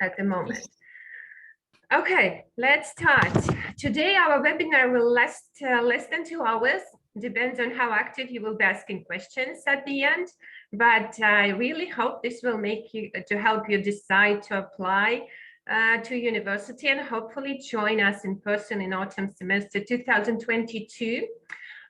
at the moment. Okay, let's start. Today our webinar will last less than 2 hours. Depends on how active you will be asking questions at the end. But I really hope this will make you to help you decide to apply to university and hopefully join us in person in autumn semester 2022.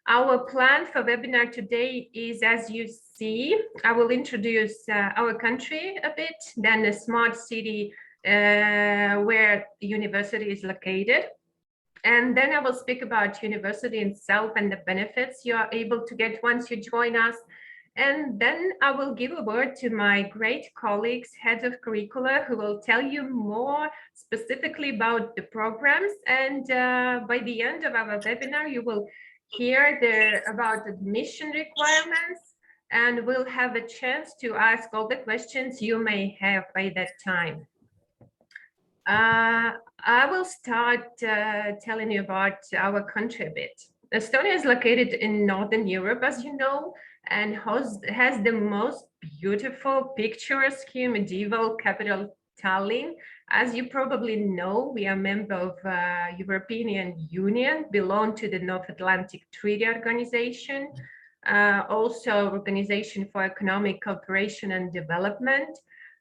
Our plan for webinar today is, as you see, I will introduce our country a bit, then the smart city where the university is located. And then I will speak about university itself and the benefits you are able to get once you join us. And then I will give a word to my great colleagues, heads of curricula, who will tell you more specifically about the programs. And by the end of our webinar, you will hear about admission requirements, and we'll have a chance to ask all the questions you may have by that time. I will start telling you about our country a bit. Estonia is located in Northern Europe, as you know, and has the most beautiful, picturesque medieval capital, Tallinn. As you probably know, we are a member of European Union, belong to the North Atlantic Treaty Organization, also Organization for Economic Cooperation and Development.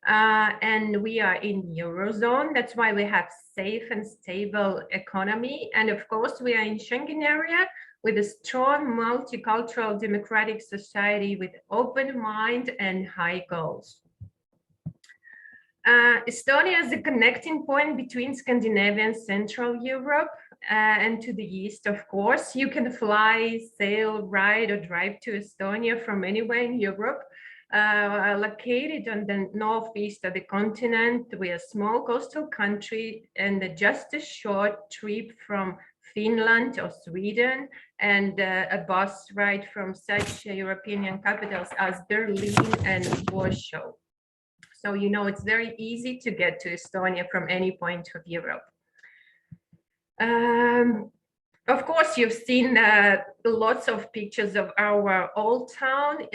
And we are in Eurozone. That's why we have safe and stable economy. And of course, we are in Schengen area with a strong multicultural democratic society with open mind and high goals. Estonia is a connecting point between Scandinavia and Central Europe and to the east, of course. You can fly, sail, ride, or drive to Estonia from anywhere in Europe. Located on the northeast of the continent, we're a small coastal country and just a short trip from Finland or Sweden, and a bus ride from such European capitals as Berlin and Warsaw. So, you know, it's very easy to get to Estonia from any point of Europe. Of course, you've seen lots of pictures of our old town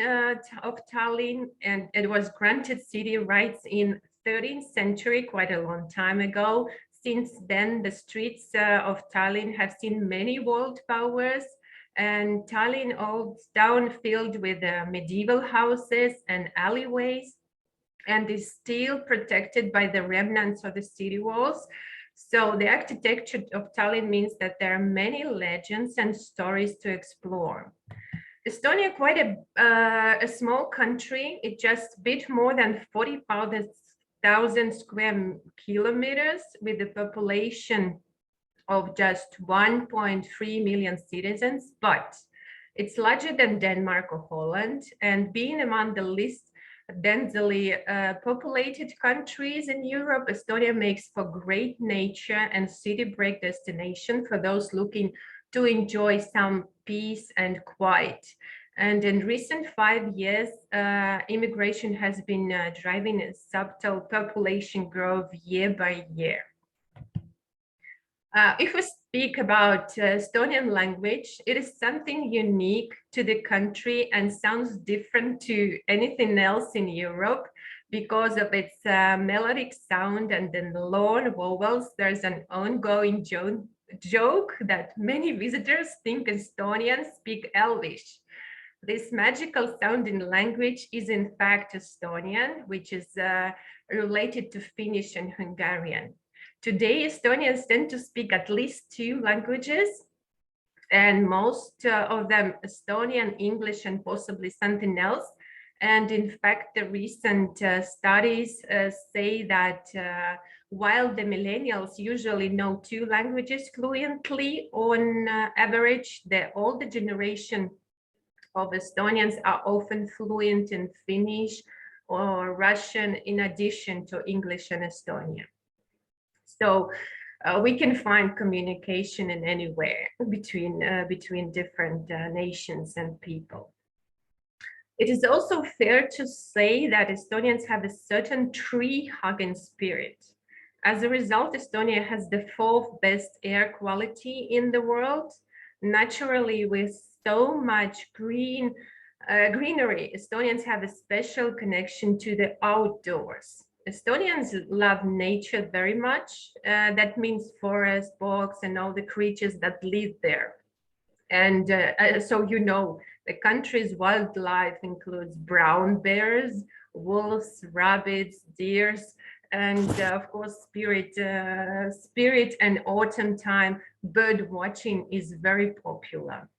of Tallinn, and it was granted city rights in 13th century, quite a long time ago. Since then, the streets of Tallinn have seen many world powers, and Tallinn old town filled with medieval houses and alleyways, and is still protected by the remnants of the city walls. So the architecture of Tallinn means that there are many legends and stories to explore. Estonia, quite a small country. It's just a bit more than 40,000 square kilometers with a population of just 1.3 million citizens, but it's larger than Denmark or Holland, and being among the least densely populated countries in Europe, Estonia makes for great nature and city break destination for those looking to enjoy some peace and quiet. And in recent 5 years, immigration has been driving a subtle population growth year by year. If we speak about Estonian language, it is something unique to the country and sounds different to anything else in Europe because of its melodic sound and the long vowels. There's an ongoing joke that many visitors think Estonians speak Elvish. This magical sounding language is in fact Estonian, which is related to Finnish and Hungarian. Today, Estonians tend to speak at least 2 languages, and most of them Estonian, English, and possibly something else. And in fact, the recent studies say that while the millennials usually know 2 languages fluently on average, the older generation of Estonians are often fluent in Finnish or Russian in addition to English and Estonian. So we can find communication in anywhere between different nations and people. It is also fair to say that Estonians have a certain tree-hugging spirit. As a result, Estonia has the 4th best air quality in the world. Naturally, with so much greenery, Estonians have a special connection to the outdoors. Estonians love nature very much. That means forest, bogs, and all the creatures that live there. And so, you know, the country's wildlife includes brown bears, wolves, rabbits, deers, and of course, spirit and autumn time bird watching is very popular.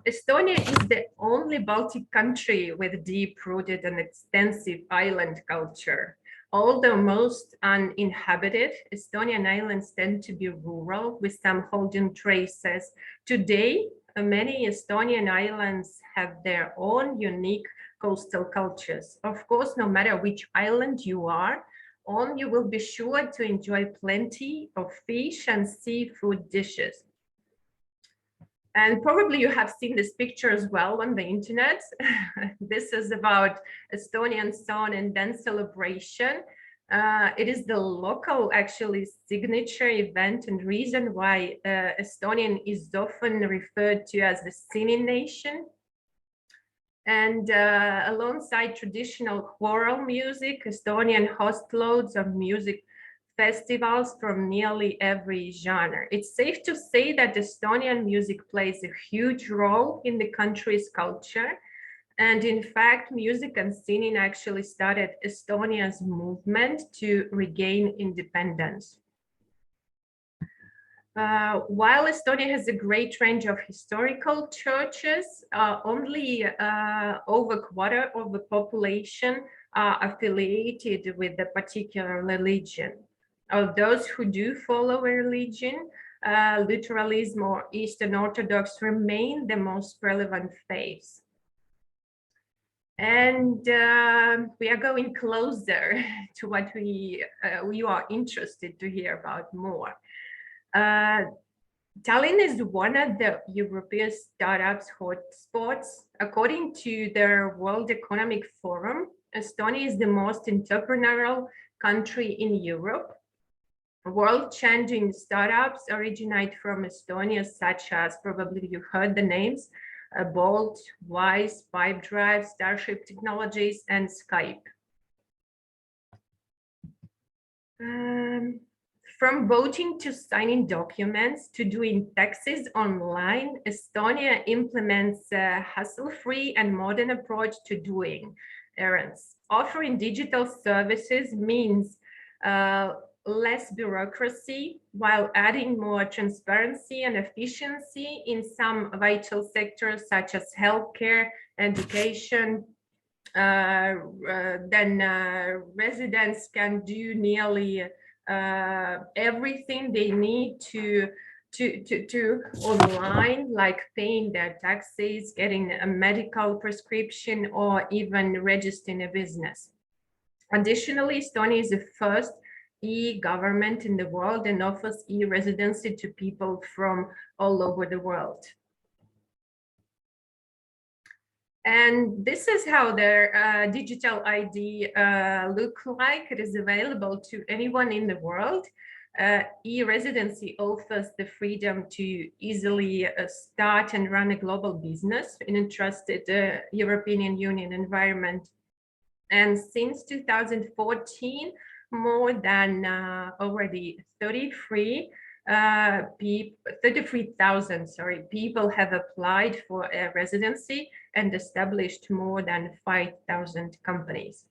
Estonia is the only Baltic country with deep-rooted and extensive island culture. Although most uninhabited, Estonian islands tend to be rural, with some holding traces. Today, many Estonian islands have their own unique coastal cultures. Of course, no matter which island you are on, you will be sure to enjoy plenty of fish and seafood dishes. And probably you have seen this picture as well on the internet. This is about Estonian Song and Dance celebration. It is the local, actually, signature event and reason why Estonian is often referred to as the singing nation. And alongside traditional choral music, Estonian hosts loads of music festivals from nearly every genre. It's safe to say that Estonian music plays a huge role in the country's culture. And in fact, music and singing actually started Estonia's movement to regain independence. While Estonia has a great range of historical churches, only over a quarter of the population are affiliated with a particular religion. Of those who do follow a religion, literalism or Eastern Orthodox remain the most relevant faiths. And we are going closer to what we are interested to hear about more. Tallinn is one of the European startups hotspots. According to their World Economic Forum, Estonia is the most entrepreneurial country in Europe. World-changing startups originate from Estonia, such as, probably you heard the names, Bolt, Wise, Pipedrive, Starship Technologies, and Skype. From voting to signing documents to doing taxes online, Estonia implements a hassle-free and modern approach to doing errands. Offering digital services means less bureaucracy while adding more transparency and efficiency in some vital sectors such as healthcare, education. Then residents can do nearly everything they need to online, like paying their taxes, getting a medical prescription, or even registering a business. Additionally, Estonia is the first e-government in the world and offers e-residency to people from all over the world. And this is how their digital ID look like. It is available to anyone in the world. E-residency offers the freedom to easily start and run a global business in a trusted European Union environment. And since 2014, more than already 33,000 people have applied for a residency and established more than 5,000 companies.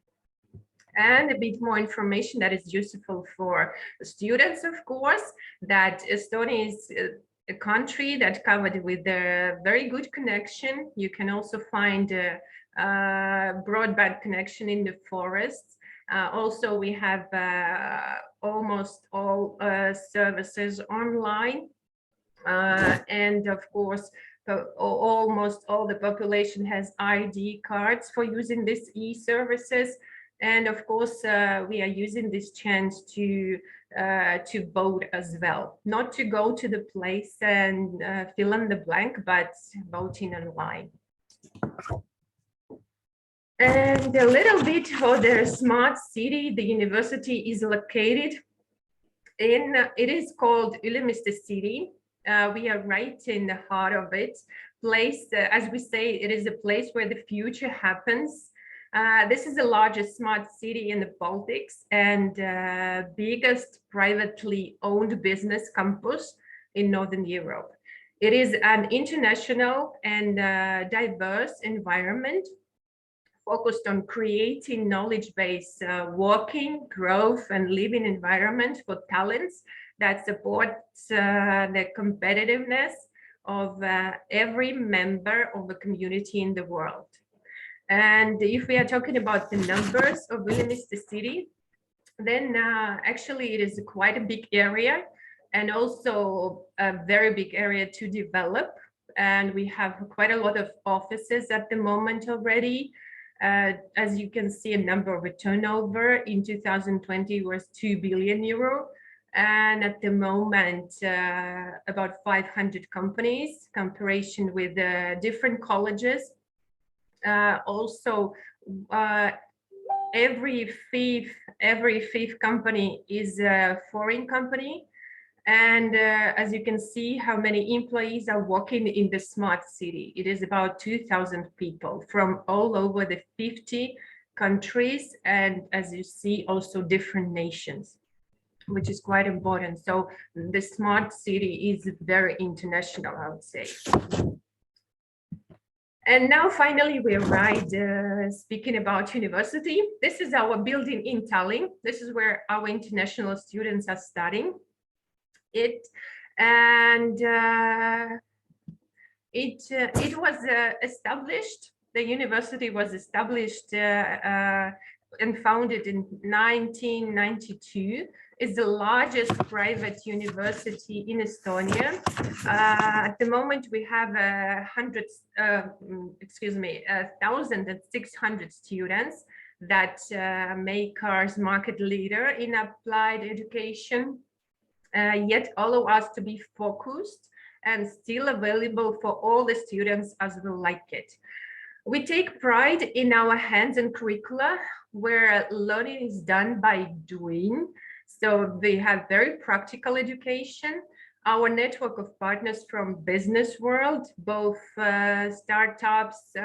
And a bit more information that is useful for students, of course, that Estonia is a country that covered with a very good connection. You can also find a broadband connection in the forests. Also, we have almost all services online. And of course, almost all the population has ID cards for using these e-services. And of course, we are using this chance to vote as well. Not to go to the place and fill in the blank, but voting online. And a little bit for the smart city, the university is located in, it is called Ülemiste city. We are right in the heart of it. Place, as we say, it is a place where the future happens. This is the largest smart city in the Baltics and biggest privately owned business campus in Northern Europe. It is an international and diverse environment focused on creating knowledge-based working, growth, and living environment for talents that supports the competitiveness of every member of the community in the world. And if we are talking about the numbers of Vilnius city, then actually it is quite a big area and also a very big area to develop. And we have quite a lot of offices at the moment already. As you can see, a number of a turnover in 2020 was 2 billion euro. And at the moment, about 500 companies, comparison with different colleges. Also, every fifth company is a foreign company. And as you can see, how many employees are working in the smart city. It is about 2,000 people from all over the 50 countries. And as you see, also different nations, which is quite important. So the smart city is very international, I would say. And now finally we arrived speaking about university. This is our building in Tallinn. This is where our international students are studying it. And it was established, the university was established and founded in 1992. Is the largest private university in Estonia. At the moment, we have 1,600 students that make us market leader in applied education. Yet allow us to be focused and still available for all the students as we like it. We take pride in our hands-on curricula where learning is done by doing. So they have very practical education. Our network of partners from business world, both startups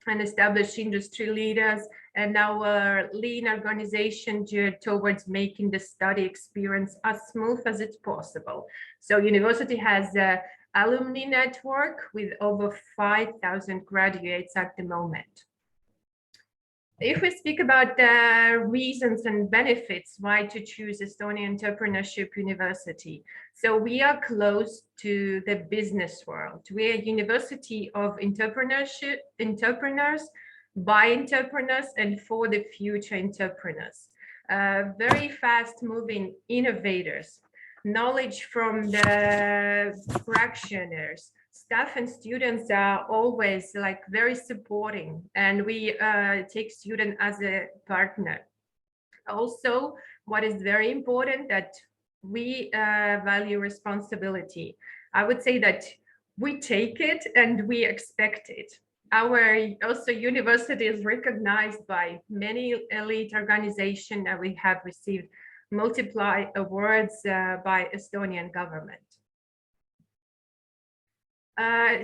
and established industry leaders, and our lean organization geared towards making the study experience as smooth as it's possible. So university has an alumni network with over 5,000 graduates at the moment. If we speak about the reasons and benefits why to choose Estonia Entrepreneurship University, so we are close to the business world. We are a university of entrepreneurs, by entrepreneurs, and for the future entrepreneurs. Very fast-moving innovators, knowledge from the practitioners. Staff and students are always like very supporting, and we take student as a partner. Also, what is very important that we value responsibility. I would say that we take it and we expect it. Our also university is recognized by many elite organizations, and we have received multiple awards by Estonian government.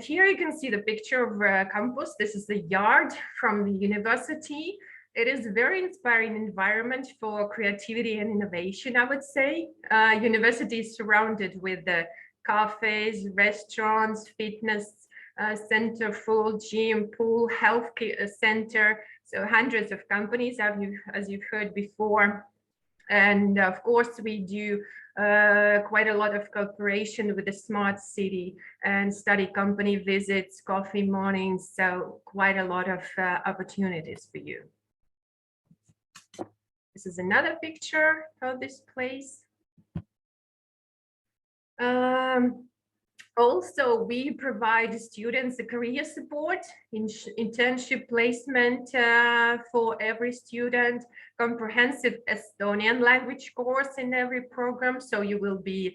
Here you can see the picture of campus. This is the yard from the university. It is a very inspiring environment for creativity and innovation, I would say. University is surrounded with the cafes, restaurants, fitness center, full gym, pool, health center. So hundreds of companies, as you've heard before. And of course, we do quite a lot of cooperation with the smart city and study company visits, coffee mornings, so quite a lot of opportunities for you. This is another picture of this place. Also, we provide students a career support, internship placement for every student, comprehensive Estonian language course in every program. So you will be,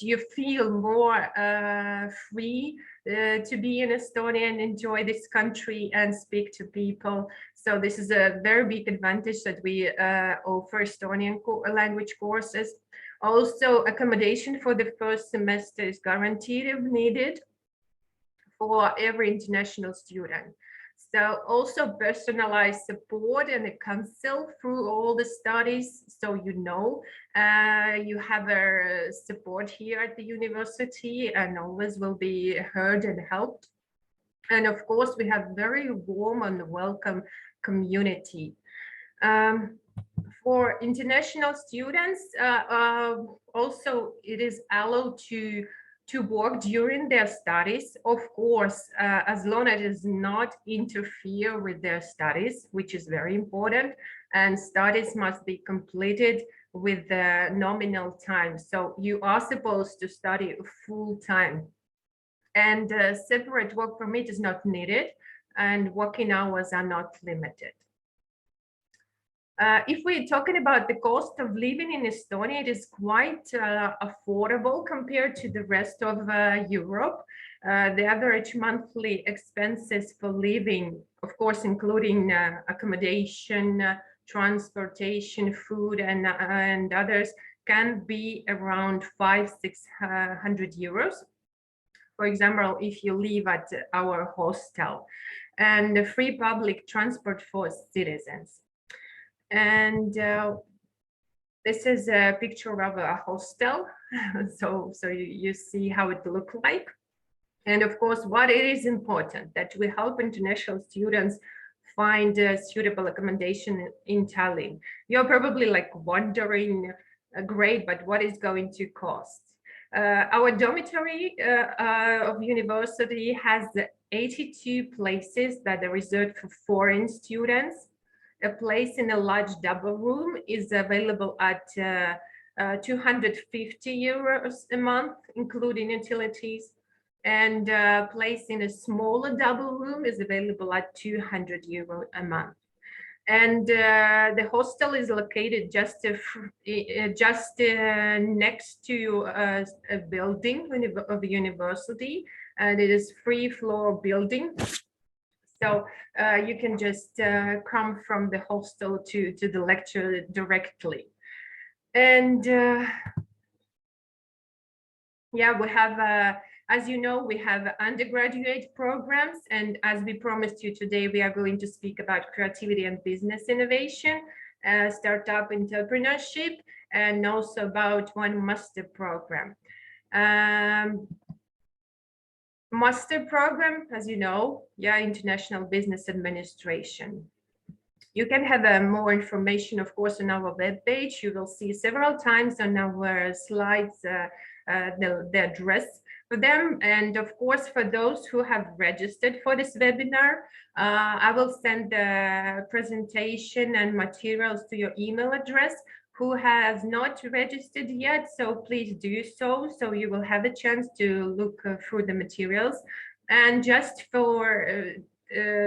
you feel more free to be in Estonia and enjoy this country and speak to people. So this is a very big advantage that we offer Estonian language courses. Also, accommodation for the first semester is guaranteed if needed for every international student. So also personalized support and a counsel through all the studies. So you have a support here at the university and always will be heard and helped. And of course, we have very warm and welcome community. For international students, also it is allowed to work during their studies, of course, as long as it does not interfere with their studies, which is very important, and studies must be completed with the nominal time. So you are supposed to study full time, and separate work permit is not needed, and working hours are not limited. If we're talking about the cost of living in Estonia, it is quite affordable compared to the rest of Europe. The average monthly expenses for living, of course, including accommodation, transportation, food, and others, can be around 500-600 euros. For example, if you live at our hostel, and the free public transport for citizens. And this is a picture of a hostel. so you see how it looks like. And of course, what it is important that we help international students find a suitable accommodation in Tallinn. You're probably like wondering, great, but what is going to cost? Our dormitory of university has 82 places that are reserved for foreign students. A place in a large double room is available at 250 euros a month, including utilities. And a place in a smaller double room is available at 200 euro a month. And the hostel is located just next to a building of the university, and it is free floor building. So you can just come from the hostel to the lecture directly. And yeah, we have, as you know, we have undergraduate programs. And as we promised you today, we are going to speak about creativity and business innovation, startup entrepreneurship, and also about one master program. Master program, as you know, International Business Administration. You can have more information, of course, on our webpage. You will see several times on our slides the address for them. And of course, for those who have registered for this webinar, I will send the presentation and materials to your email address. Who has not registered yet, so please do so. So you will have a chance to look through the materials. And just for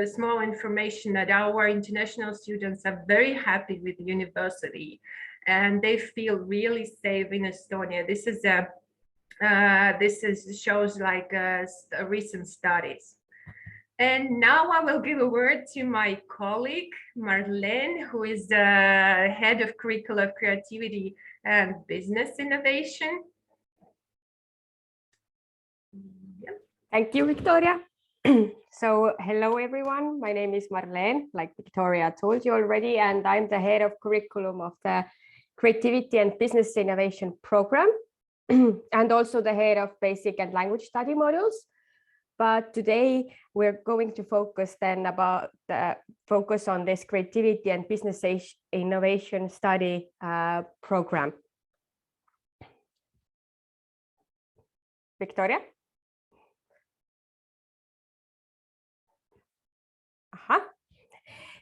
small information, that our international students are very happy with the university, and they feel really safe in Estonia. This is shows like recent studies. And now I will give a word to my colleague, Marlene, who is the head of curricular creativity and business innovation. Yeah. Thank you, Victoria. So hello, everyone. My name is Marlene, like Victoria told you already, and I'm the head of curriculum of the Creativity and Business Innovation program, and also the head of basic and language study modules. But today we're going to focus on this creativity and business innovation study program. Victoria?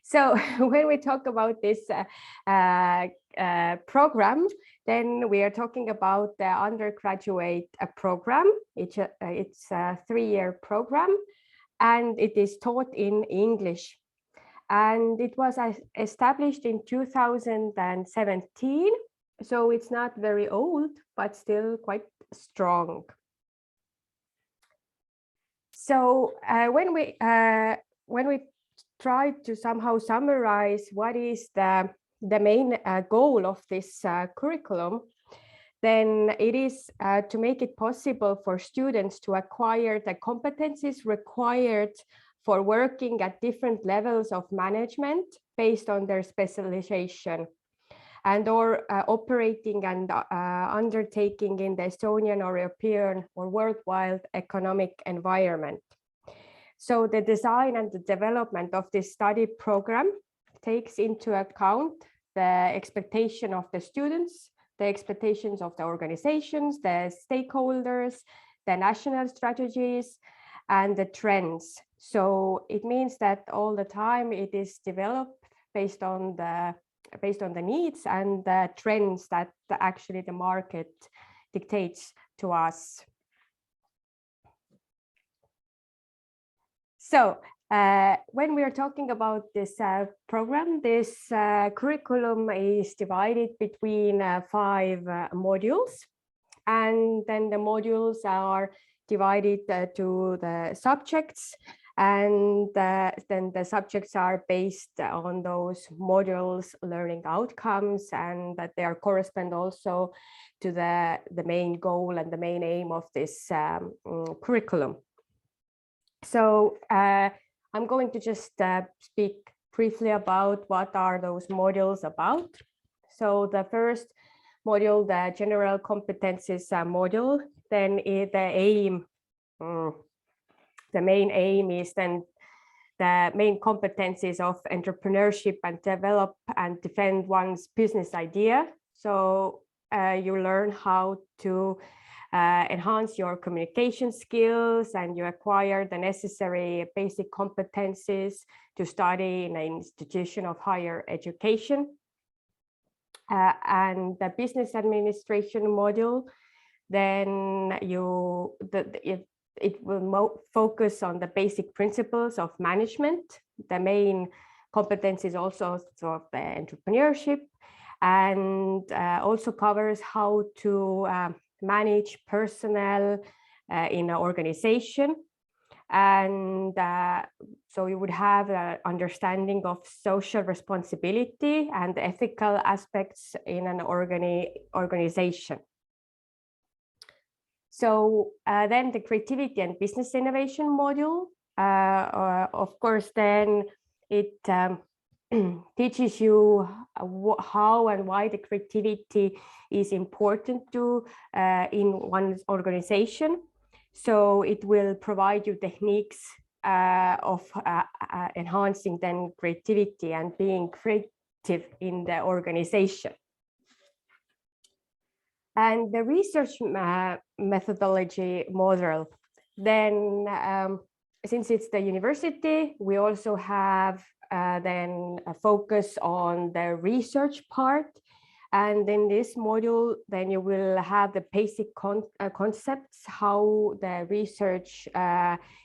So when we talk about this program, then we are talking about the undergraduate program. It's a 3-year program, and it is taught in English. And it was established in 2017, so it's not very old, but still quite strong. So when we try to somehow summarize what is the main goal of this curriculum, then it is to make it possible for students to acquire the competencies required for working at different levels of management based on their specialization, and or operating and undertaking in the Estonian or European or worldwide economic environment. So the design and the development of this study program takes into account the expectation of the students, the expectations of the organizations, the stakeholders, the national strategies, and the trends. So it means that all the time it is developed based on the needs and the trends that actually the market dictates to us. So when we are talking about this program, this curriculum is divided between 5 modules, and then the modules are divided to the subjects, and then the subjects are based on those modules learning outcomes, and that they are correspond also to the main goal and the main aim of this curriculum. So I'm going to just speak briefly about what are those modules about. So the first module, the general competencies module, then the main aim is then the main competencies of entrepreneurship and develop and defend one's business idea. So you learn how to enhance your communication skills, and you acquire the necessary basic competencies to study in an institution of higher education. And the business administration module, then it will focus on the basic principles of management. The main competence is also of the entrepreneurship, and also covers how to manage personnel in an organization. And so you would have an understanding of social responsibility and ethical aspects in an organization. So then the creativity and business innovation module, of course, then it teaches you how and why the creativity is important to in one's organization. So it will provide you techniques of enhancing then creativity and being creative in the organization. And the research methodology model, then since it's the university, we also have then a focus on the research part. And in this module, then you will have the basic concepts, how the research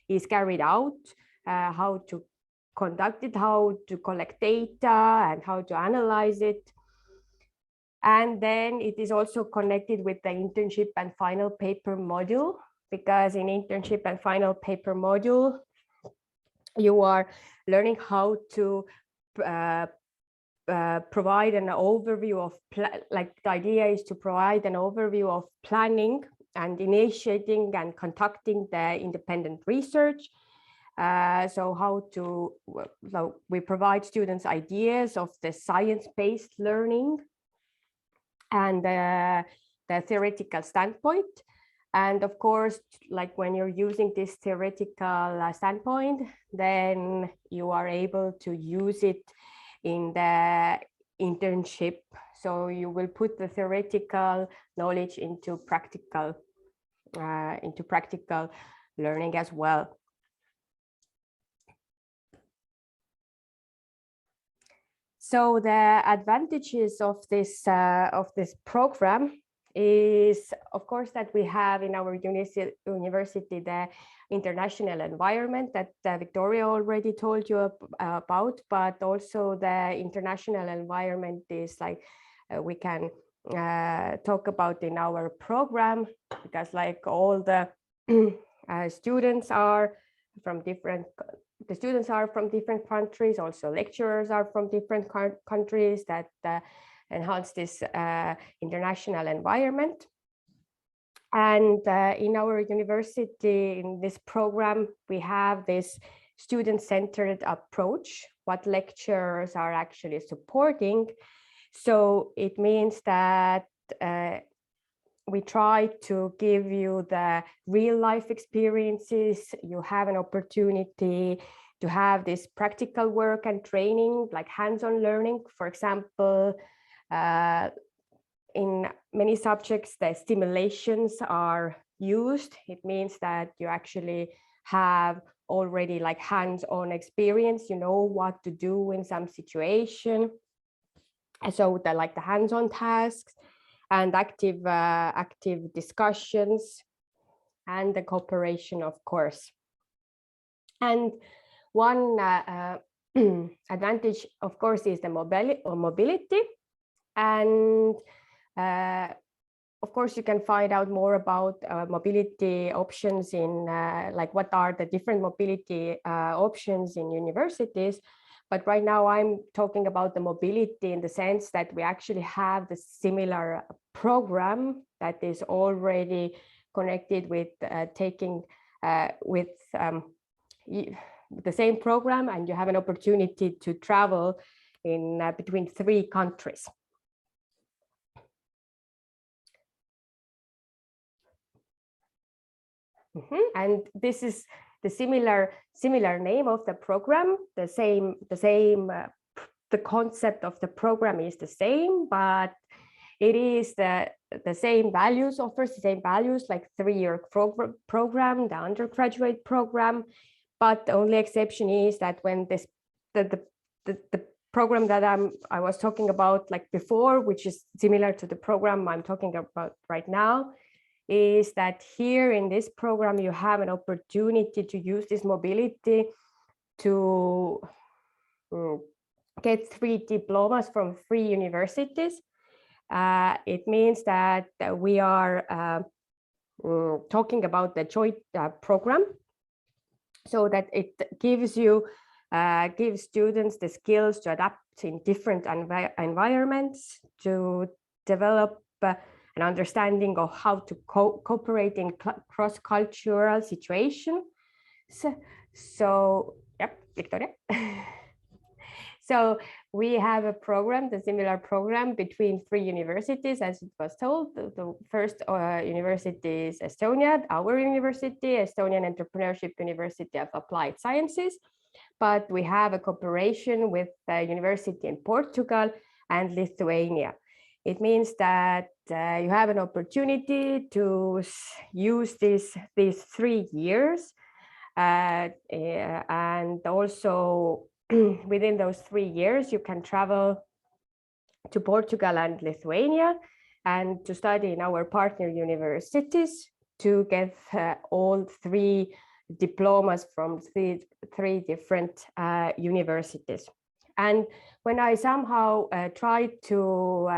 is carried out, how to conduct it, how to collect data, and how to analyze it. And then it is also connected with the internship and final paper module, because in internship and final paper module, you are learning how to provide an overview of, like the idea is to provide an overview of planning and initiating and conducting the independent research. So how to, so we provide students ideas of the science-based learning and the theoretical standpoint. And of course, like when you're using this theoretical standpoint, then you are able to use it in the internship. So you will put the theoretical knowledge into practical learning as well. So the advantages of this program is, of course, that we have in our university the international environment that Victoria already told you about, but also the international environment is like we can talk about in our program, because like all the students are from different countries, also lecturers are from different countries that enhance this international environment. And in our university, in this program, we have this student-centered approach, what lectures are actually supporting. So it means that we try to give you the real life experiences. You have an opportunity to have this practical work and training, like hands-on learning. For example, in many subjects, the simulations are used. It means that you actually have already like hands-on experience, you know what to do in some situation. And so the hands-on tasks and active discussions and the cooperation, of course. And one advantage, of course, is the mobility. And of course, you can find out more about mobility options in like what are the different mobility options in universities. But right now I'm talking about the mobility in the sense that we actually have the similar program that is already connected with taking with the same program, and you have an opportunity to travel in between 3 countries. And this is the similar name of the program. The concept of the program is the same, but it is the same values, offers the same values, like 3-year program, the undergraduate program. But the only exception is that when the program that I was talking about like before, which is similar to the program I'm talking about right now, is that here in this program, you have an opportunity to use this mobility to get 3 diplomas from 3 universities. It means that we are talking about the joint program, so that it gives students the skills to adapt in different environments, to develop an understanding of how to cooperate in cross-cultural situations. So, yep, Victoria. So we have a program, the similar program between 3 universities, as it was told. The first university is Estonia, our university, Estonian Entrepreneurship University of Applied Sciences. But we have a cooperation with the university in Portugal and Lithuania. It means that you have an opportunity to use these 3 years. And also within those 3 years, you can travel to Portugal and Lithuania and to study in our partner universities to get all 3 diplomas from three different universities. And when I somehow tried to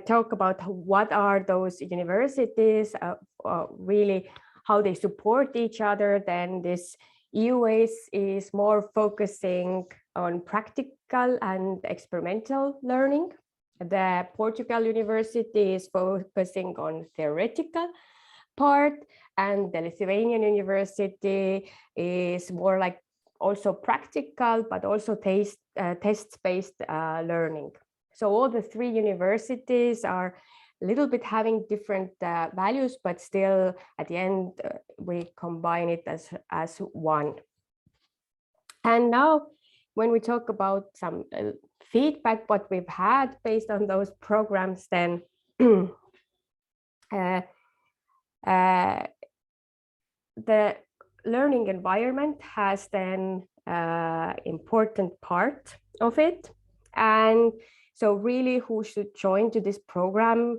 talk about what are those universities, really how they support each other, then this EUAS is more focusing on practical and experimental learning. The Portugal University is focusing on theoretical part, and the Lithuanian University is more like also practical, but also test-based learning. So all the 3 universities are a little bit having different values, but still at the end, we combine it as one. And now when we talk about some feedback, what we've had based on those programs, then the learning environment has then important part of it. And so really who should join to this program?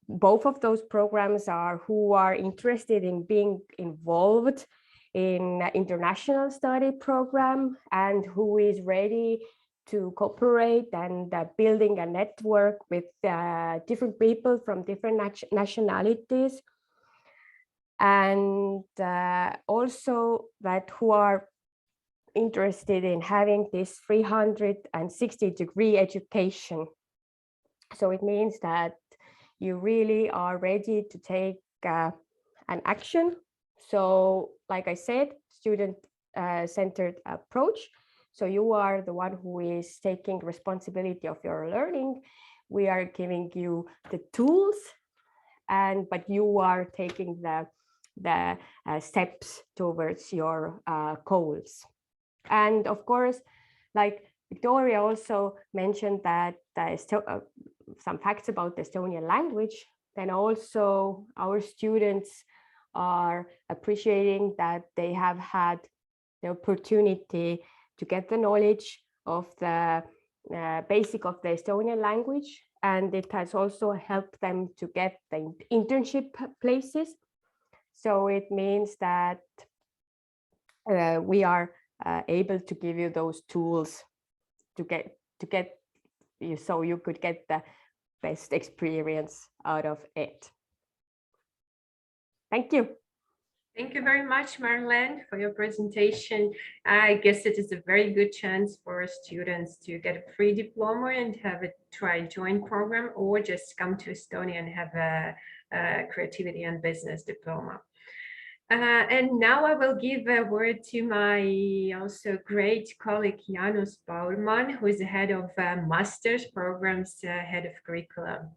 Both of those programs are who are interested in being involved in international study program and who is ready to cooperate and building a network with different people from different nationalities. And also that who are interested in having this 360-degree education. So it means that you really are ready to take an action. So like I said, student centered approach. So you are the one who is taking responsibility of your learning. We are giving you the tools, but you are taking the steps towards your goals. And of course, like Victoria also mentioned that some facts about the Estonian language, then also our students are appreciating that they have had the opportunity to get the knowledge of the basic of the Estonian language, and it has also helped them to get the internship places. So it means that we are able to give you those tools to get you, so you could get the best experience out of it. Thank you. Thank you very much, Marlene, for your presentation. I guess it is a very good chance for students to get a free diploma and have a join program, or just come to Estonia and have a creativity and business diploma. And now I will give a word to my also great colleague, Jaanus Baurman, who is the head of master's programs, head of curriculum.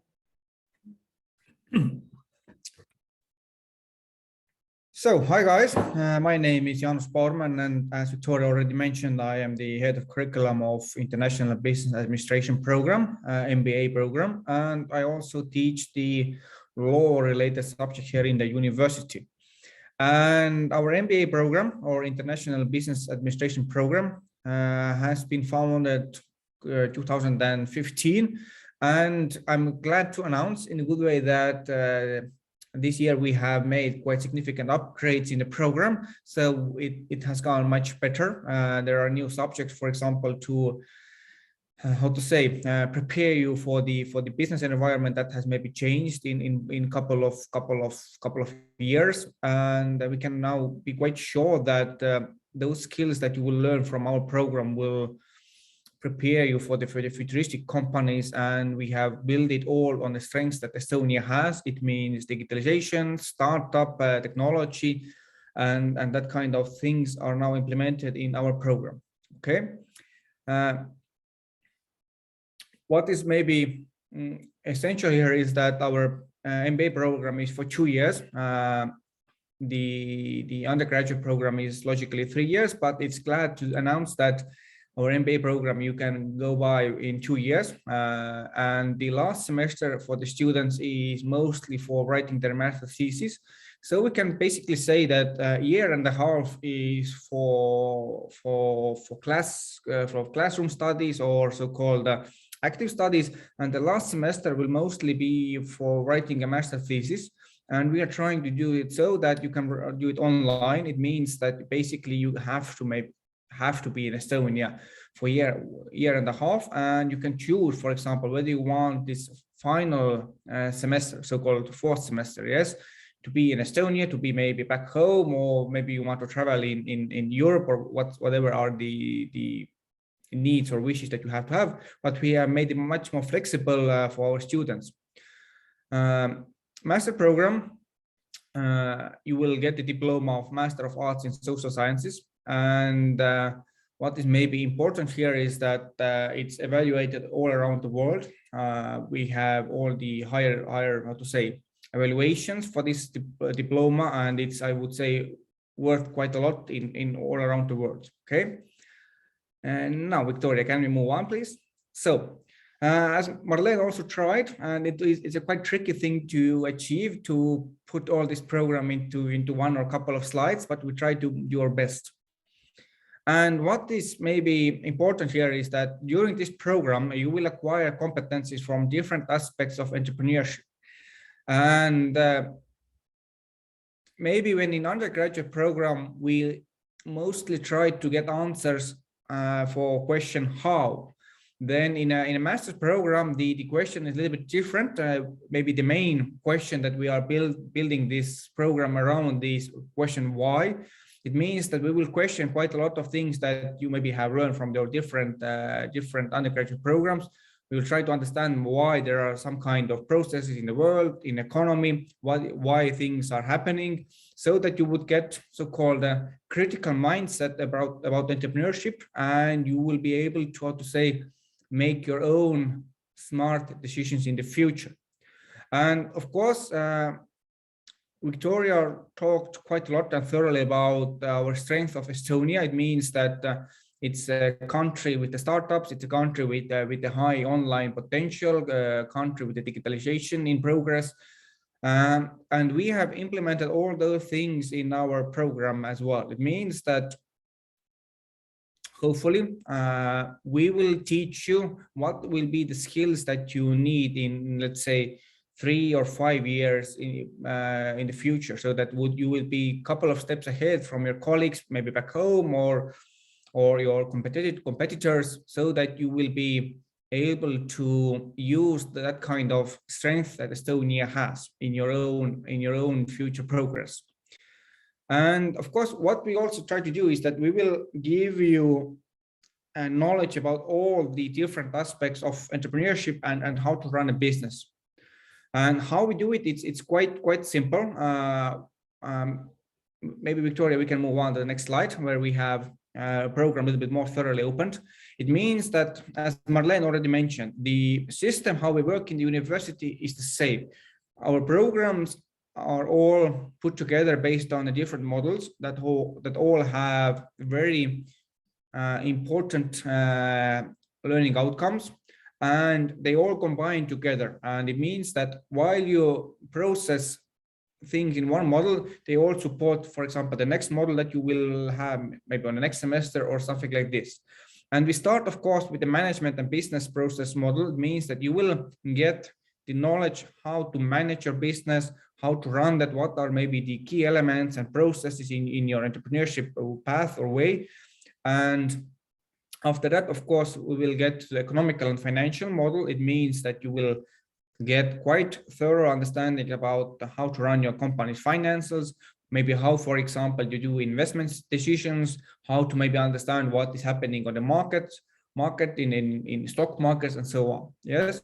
So, hi guys, my name is Jaanus Baurman, and as Victoria already mentioned, I am the head of curriculum of International Business Administration program, MBA program, and I also teach the law-related subject here in the university. And our MBA program, or International Business Administration program, has been founded 2015, and I'm glad to announce in a good way that this year we have made quite significant upgrades in the program, so it has gone much better. There are new subjects, for example, to prepare you for the business environment that has maybe changed in couple of years, and we can now be quite sure that those skills that you will learn from our program will prepare you for the futuristic companies, and we have built it all on the strengths that Estonia has. It means digitalization, startup, technology, and that kind of things are now implemented in our program. Okay. What is maybe essential here is that our MBA program is for 2 years. The undergraduate program is logically 3 years, but it's glad to announce that our MBA program you can go by in 2 years. And the last semester for the students is mostly for writing their master's thesis. So we can basically say that a year and a half is for classroom studies, or so-called active studies, and the last semester will mostly be for writing a master thesis. And we are trying to do it so that you can do it online. It means that basically you have to be in Estonia for a year and a half, and you can choose, for example, whether you want this final semester, so-called fourth semester, yes, to be in Estonia, to be maybe back home, or maybe you want to travel in Europe, or whatever are the needs or wishes that you have to have. But we have made it much more flexible for our students. Master program, you will get the diploma of Master of Arts in Social Sciences, and what is maybe important here is that it's evaluated all around the world. We have all the higher evaluations for this diploma, and it's, I would say, worth quite a lot in all around the world. Okay. And now, Victoria, can we move on, please? So, as Marlene also tried, and it's a quite tricky thing to achieve, to put all this program into one or a couple of slides, but we try to do our best. And what is maybe important here is that during this program, you will acquire competencies from different aspects of entrepreneurship. And maybe when in undergraduate program, we mostly try to get answers for question how. Then in a master's program, the question is a little bit different. Maybe the main question that we are building this program around is question why. It means that we will question quite a lot of things that you maybe have learned from your different undergraduate programs. We will try to understand why there are some kind of processes in the world, in economy, why things are happening, so that you would get so-called a critical mindset about entrepreneurship, and you will be able to, how to say, make your own smart decisions in the future. And of course, Victoria talked quite a lot and thoroughly about our strength of Estonia. It means that it's a country with the startups, it's a country with the high online potential, country with the digitalization in progress. And we have implemented all those things in our program as well. It means that hopefully we will teach you what will be the skills that you need in, let's say, 3 or 5 years in the future, so that you will be a couple of steps ahead from your colleagues, maybe back home, or your competitors, so that you will be able to use that kind of strength that Estonia has in your own future progress. And of course, what we also try to do is that we will give you knowledge about all the different aspects of entrepreneurship and how to run a business. And how we do it, it's quite simple. Maybe Victoria, we can move on to the next slide, where we have a program a little bit more thoroughly opened. It means that, as Marlene already mentioned, the system, how we work in the university is the same. Our programs are all put together based on the different models that all have very important learning outcomes, and they all combine together. And it means that while you process things in one model, they all support, for example, the next model that you will have maybe on the next semester or something like this. And we start, of course, with the management and business process model. It means that you will get the knowledge how to manage your business, how to run that, what are maybe the key elements and processes in your entrepreneurship path or way. And after that, of course, we will get to the economical and financial model. It means that you will get quite thorough understanding about how to run your company's finances, maybe how, for example, you do investment decisions, how to maybe understand what is happening on the market in stock markets and so on. Yes.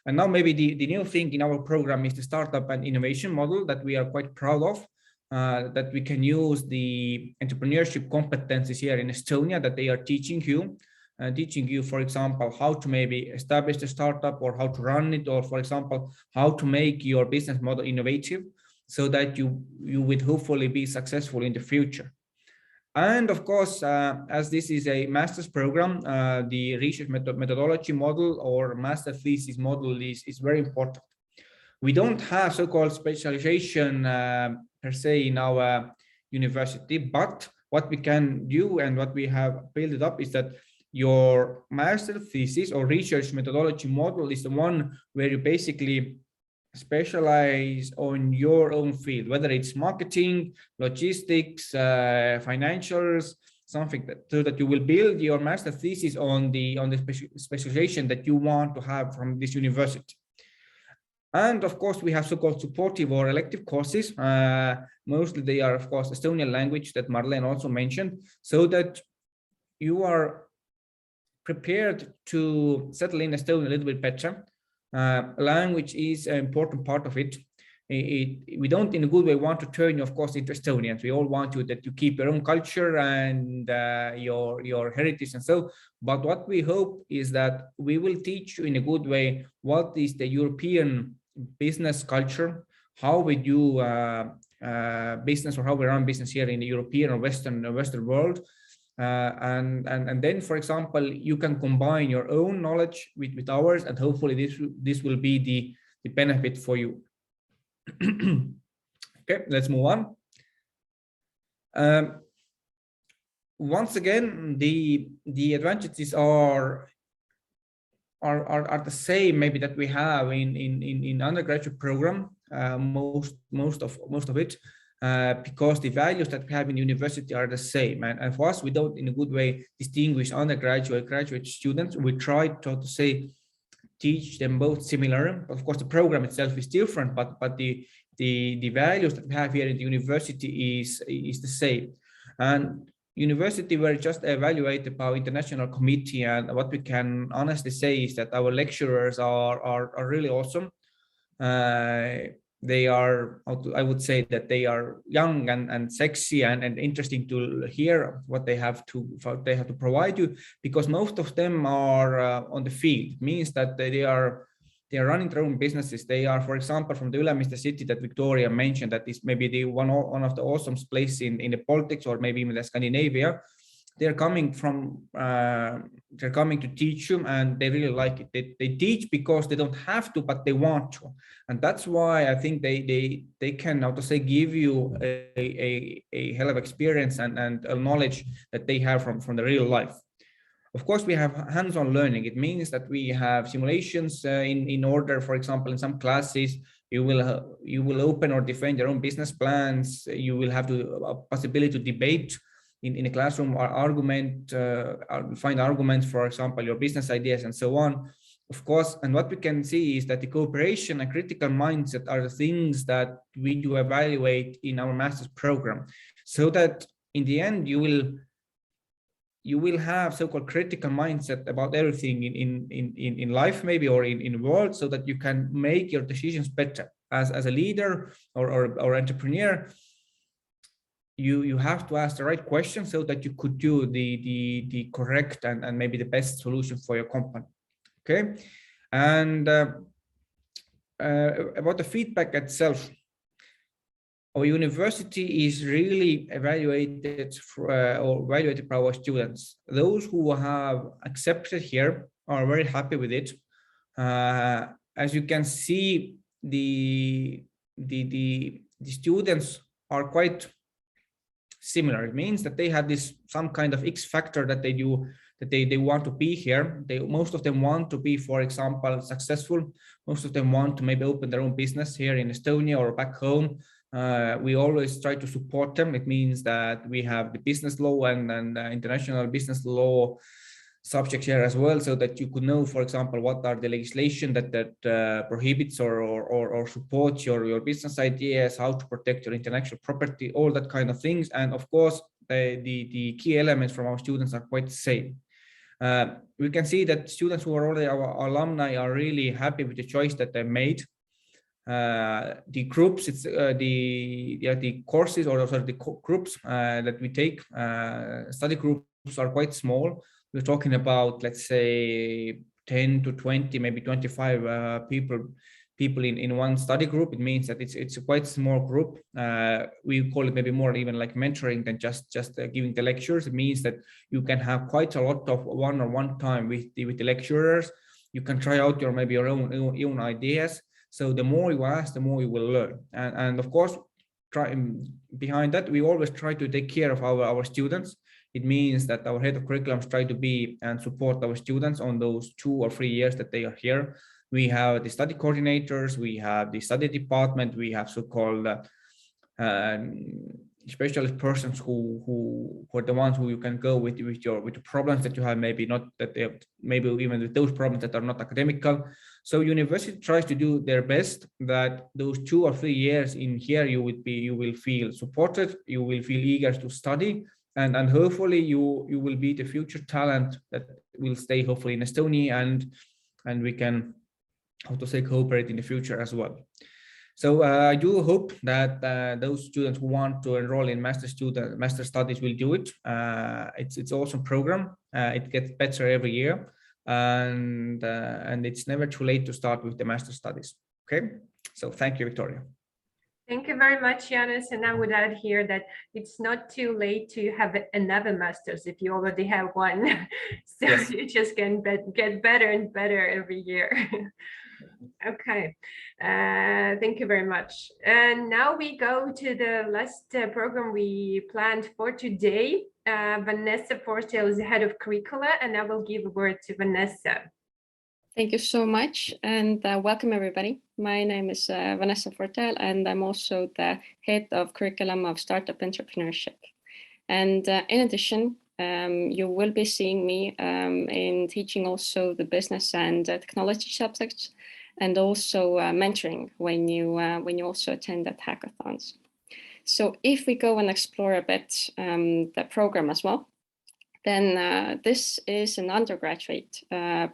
And now maybe the new thing in our program is the startup and innovation model that we are quite proud of, that we can use the entrepreneurship competencies here in Estonia that they are teaching you, for example, how to maybe establish the startup or how to run it, or for example, how to make your business model innovative so that you would hopefully be successful in the future. And of course, as this is a master's program, the research methodology model or master thesis model is very important. We don't have so-called specialization per se in our university, but what we can do and what we have built it up is that your master thesis or research methodology model is the one where you basically specialize on your own field, whether it's marketing, logistics, financials, something so that you will build your master thesis on the specialization that you want to have from this university. And of course, we have so-called supportive or elective courses. Mostly they are, of course, Estonian language that Marlene also mentioned, so that you are prepared to settle in Estonia a little bit better. Language is an important part of it. We don't, in a good way, want to turn you, of course, into Estonians. We all want you that you keep your own culture and your heritage and so. But what we hope is that we will teach you in a good way what is the European business culture, how we do business, or how we run business here in the European or Western world. And then, for example, you can combine your own knowledge with ours, and hopefully this will be the benefit for you. Okay, let's move on. Once again, the advantages are the same maybe that we have in undergraduate program, most of it. Because the values that we have in university are the same, and for us, we don't in a good way distinguish undergraduate, graduate students. We try to say teach them both similar. Of course, the program itself is different, but the values that we have here in the university is the same. And university were just evaluated by international committee, and what we can honestly say is that our lecturers are really awesome. They are, I would say that they are young and sexy and interesting to hear what they have to provide you, because most of them are on the field. It means that they are running their own businesses. They are, for example, from the Ülemiste city that Victoria mentioned, that is maybe the one of the awesome places in the Baltics, or maybe even the Scandinavia. They're coming to teach you, and they really like it. They teach because they don't have to, but they want to, and that's why I think they can, how to say, give you a hell of experience and a knowledge that they have from the real life. Of course, we have hands-on learning. It means that we have simulations in order. For example, in some classes, you will open or defend your own business plans. You will have a possibility to debate in a classroom, or find arguments, for example, your business ideas and so on. Of course, and what we can see is that the cooperation and critical mindset are the things that we do evaluate in our master's program, so that in the end you will have so-called critical mindset about everything in life, maybe, or in the world, so that you can make your decisions better as a leader or entrepreneur. You have to ask the right question so that you could do the correct and maybe the best solution for your company. Okay, and about the feedback itself, our university is really evaluated by our students. Those who have accepted here are very happy with it. As you can see, the students are quite similar. It means that they have some kind of X factor that they do, that they want to be here. Most of them want to be, for example, successful. Most of them want to maybe open their own business here in Estonia or back home. We always try to support them. It means that we have the business law and international business law subject here as well, so that you could know, for example, what are the legislation that prohibits or supports your business ideas, how to protect your intellectual property, all that kind of things. And of course, the key elements from our students are quite the same. We can see that students who are already our alumni are really happy with the choice that they made. The groups, it's the courses, or sorry, the groups that we take, study groups are quite small. We're talking about, let's say, 10 to 20, maybe 25 people in one study group. It means that it's a quite small group. We call it maybe more even like mentoring than just giving the lectures. It means that you can have quite a lot of one-on-one time with the lecturers. You can try out your own ideas. So the more you ask, the more you will learn. And of course, behind that, we always try to take care of our students. It means that our head of curriculums try to be and support our students on those 2 or 3 years that they are here. We have the study coordinators, we have the study department, we have so-called specialist persons who are the ones who you can go with the problems that you have, maybe not that they have, maybe even with those problems that are not academical. So university tries to do their best that those 2 or 3 years in here you will feel supported, you will feel eager to study, and hopefully you will be the future talent that will stay hopefully in Estonia, and we can, how to say, cooperate in the future as well. So I do hope that those students who want to enroll in master studies will do it. It's an awesome program. It gets better every year, and it's never too late to start with the master studies. Okay, so thank you, Victoria. Thank you very much, Janis. And I would add here that it's not too late to have another master's if you already have one. So yes, you just can get better and better every year. Okay, thank you very much. And now we go to the last program we planned for today. Vanessa Fortel is the head of curricula, and I will give a word to Vanessa. Thank you so much, and welcome everybody. My name is Vanessa Fortel, and I'm also the head of curriculum of Startup Entrepreneurship. And in addition, you will be seeing me in teaching also the business and technology subjects, and also mentoring when you also attend the hackathons. So if we go and explore a bit the program as well, then this is an undergraduate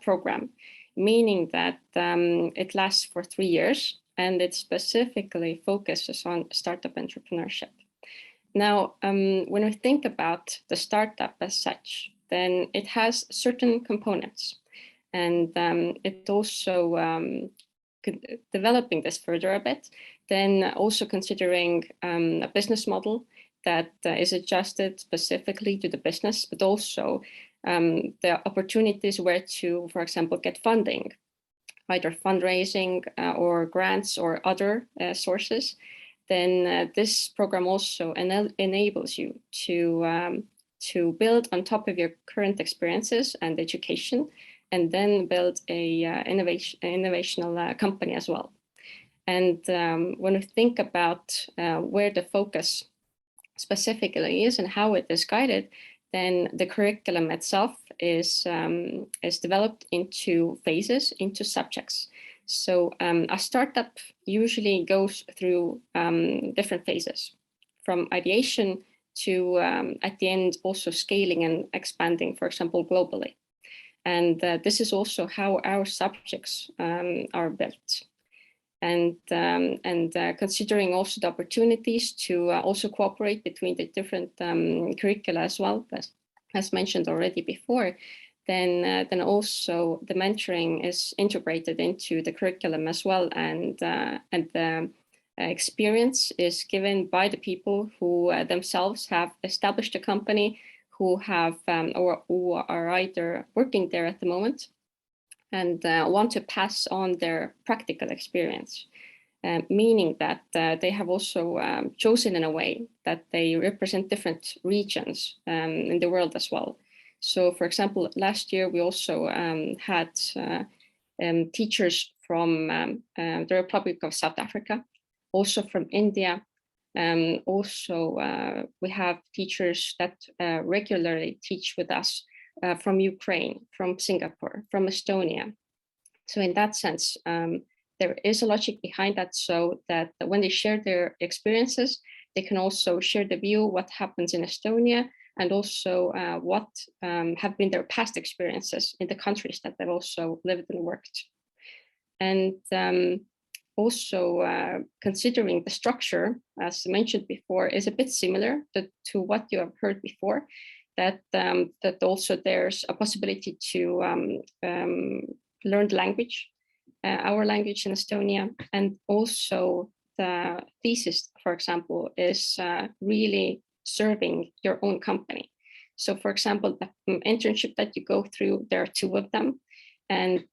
program, meaning that it lasts for 3 years and it specifically focuses on startup entrepreneurship. Now, when we think about the startup as such, then it has certain components, and it also developing this further a bit, then also considering a business model that is adjusted specifically to the business, but also the opportunities where to, for example, get funding, either fundraising or grants or other sources. Then this program also enables you to build on top of your current experiences and education, and then build a innovational company as well. And when we think about where the focus specifically is and how it is guided, then the curriculum itself is developed into phases, into subjects. So a startup usually goes through different phases, from ideation to at the end also scaling and expanding, for example, globally. And this is also how our subjects are built. And considering also the opportunities to also cooperate between the different curricula as well, as mentioned already before, then also the mentoring is integrated into the curriculum as well, and the experience is given by the people who themselves have established a company, who have or who are either working there at the moment and want to pass on their practical experience, meaning that they have also chosen in a way that they represent different regions in the world as well. So, for example, last year we also had teachers from the Republic of South Africa, also from India. Also, we have teachers that regularly teach with us from Ukraine, from Singapore, from Estonia. So in that sense, there is a logic behind that, so that when they share their experiences, they can also share the view what happens in Estonia, and also what have been their past experiences in the countries that they've also lived and worked. And also considering the structure, as mentioned before, is a bit similar to what you have heard before, that also there's a possibility to learn the language, our language in Estonia, and also the thesis, for example, is really serving your own company. So, for example, the internship that you go through, there are 2 of them, and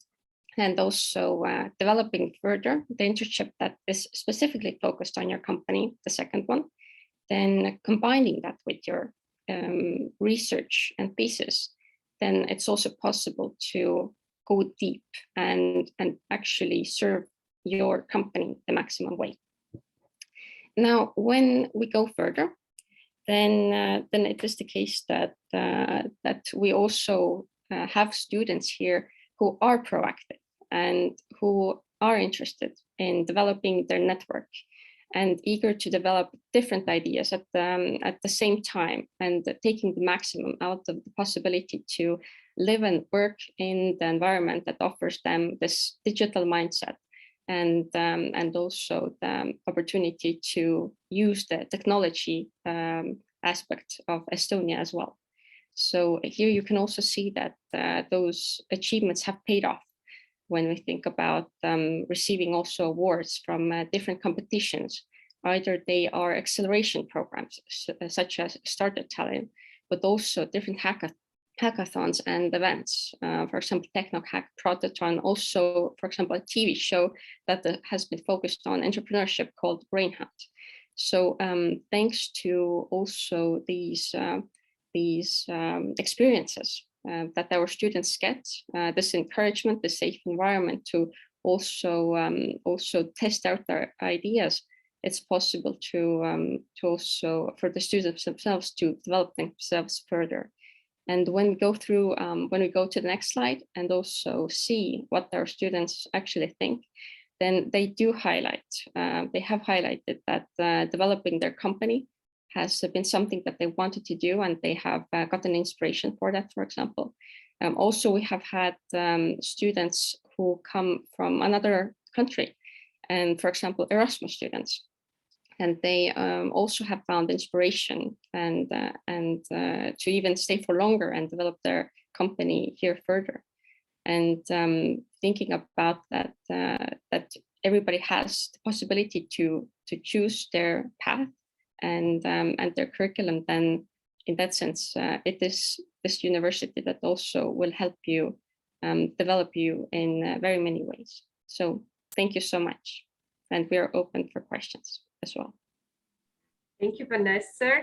also developing further the internship that is specifically focused on your company, the second one, then combining that with your research and thesis, then it's also possible to go deep and actually serve your company the maximum way. Now, when we go further, then it is the case that that we also have students here who are proactive and who are interested in developing their network and eager to develop different ideas at the same time, and taking the maximum out of the possibility to live and work in the environment that offers them this digital mindset, and also the opportunity to use the technology aspect of Estonia as well. So here you can also see that those achievements have paid off when we think about receiving also awards from different competitions. Either they are acceleration programs, such as Startup Talent, but also different hackathons and events. For example, TechnoHack, Prototon, also, for example, a TV show that has been focused on entrepreneurship called Brain Hunt. So thanks to also these experiences that our students get, this encouragement, the safe environment to also test out their ideas, it's possible to also for the students themselves to develop themselves further. And when we go through, when we go to the next slide and also see what our students actually think, then they do highlight, they have highlighted that developing their company has been something that they wanted to do, and they have gotten inspiration for that, for example. Also, we have had students who come from another country, and for example, Erasmus students, and they also have found inspiration and to even stay for longer and develop their company here further. And thinking about that, that everybody has the possibility to choose their path and their curriculum, then in that sense, it is this university that also will help you develop you in very many ways. So thank you so much. And we are open for questions as well. Thank you, Vanessa.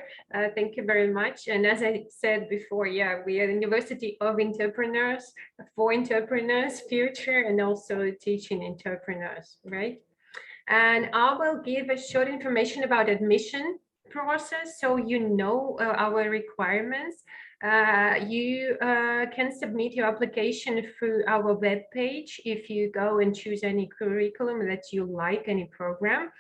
Thank you very much. And as I said before, yeah, we are the University of Entrepreneurs, for entrepreneurs, future, and also teaching entrepreneurs, right? And I will give a short information about admission process, so you know our requirements. You can submit your application through our webpage if you go and choose any curriculum that you like, any program.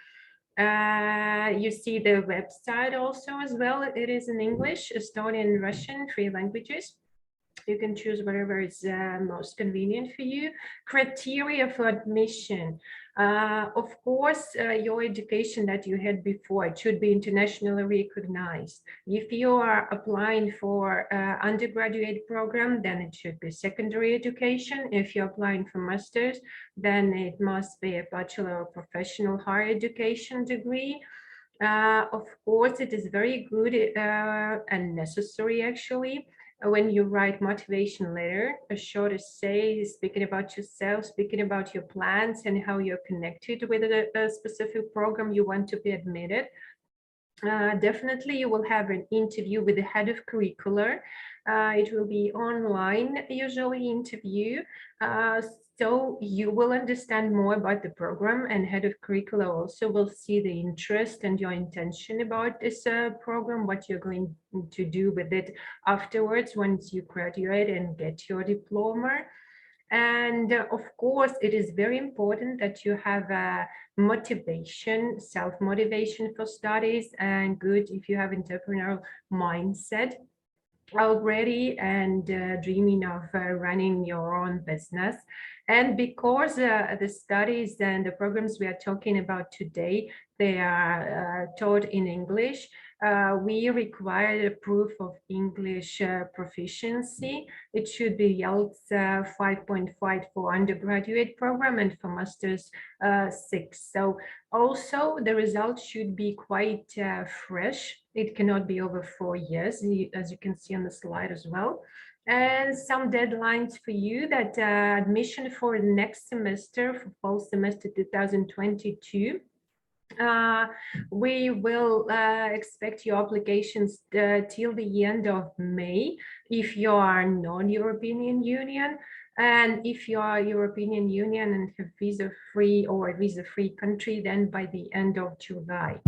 You see the website also as well. It is in English, Estonian, Russian, 3 languages. You can choose whatever is most convenient for you. Criteria for admission. Of course, your education that you had before, it should be internationally recognized. If you are applying for undergraduate program, then it should be secondary education. If you're applying for master's, then it must be a bachelor of professional higher education degree. Of course, it is very good and necessary actually when you write motivation letter, a short essay speaking about yourself, speaking about your plans and how you're connected with a specific program you want to be admitted. Definitely you will have an interview with the head of curricular. It will be online, usually interview. So you will understand more about the program, and head of curricular also will see the interest and your intention about this program, what you're going to do with it afterwards once you graduate and get your diploma. And of course, it is very important that you have a motivation, self-motivation for studies, and good if you have entrepreneurial mindset already and dreaming of running your own business. And because the studies and the programs we are talking about today, they are taught in English, we require a proof of English proficiency. It should be IELTS 5.5 for undergraduate program, and for master's 6. So also the results should be quite fresh. It cannot be over 4 years, as you can see on the slide as well. And some deadlines for you, that admission for the next semester, for fall semester 2022. We will expect your applications till the end of May if you are non-European Union, and if you are European Union and have visa-free or visa-free country, then by the end of July.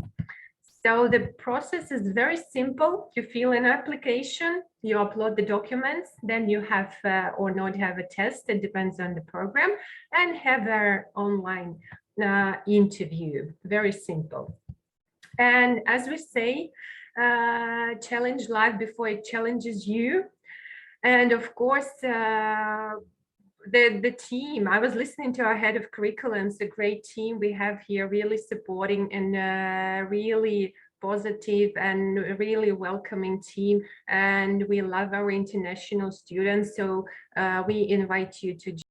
So the process is very simple. You fill an application, you upload the documents, then you have or not have a test, it depends on the program, and have an online interview. Very simple. And as we say, challenge life before it challenges you. And of course, the team, I was listening to our head of curriculums, a great team we have here, really supporting and really positive and really welcoming team. And we love our international students. So we invite you to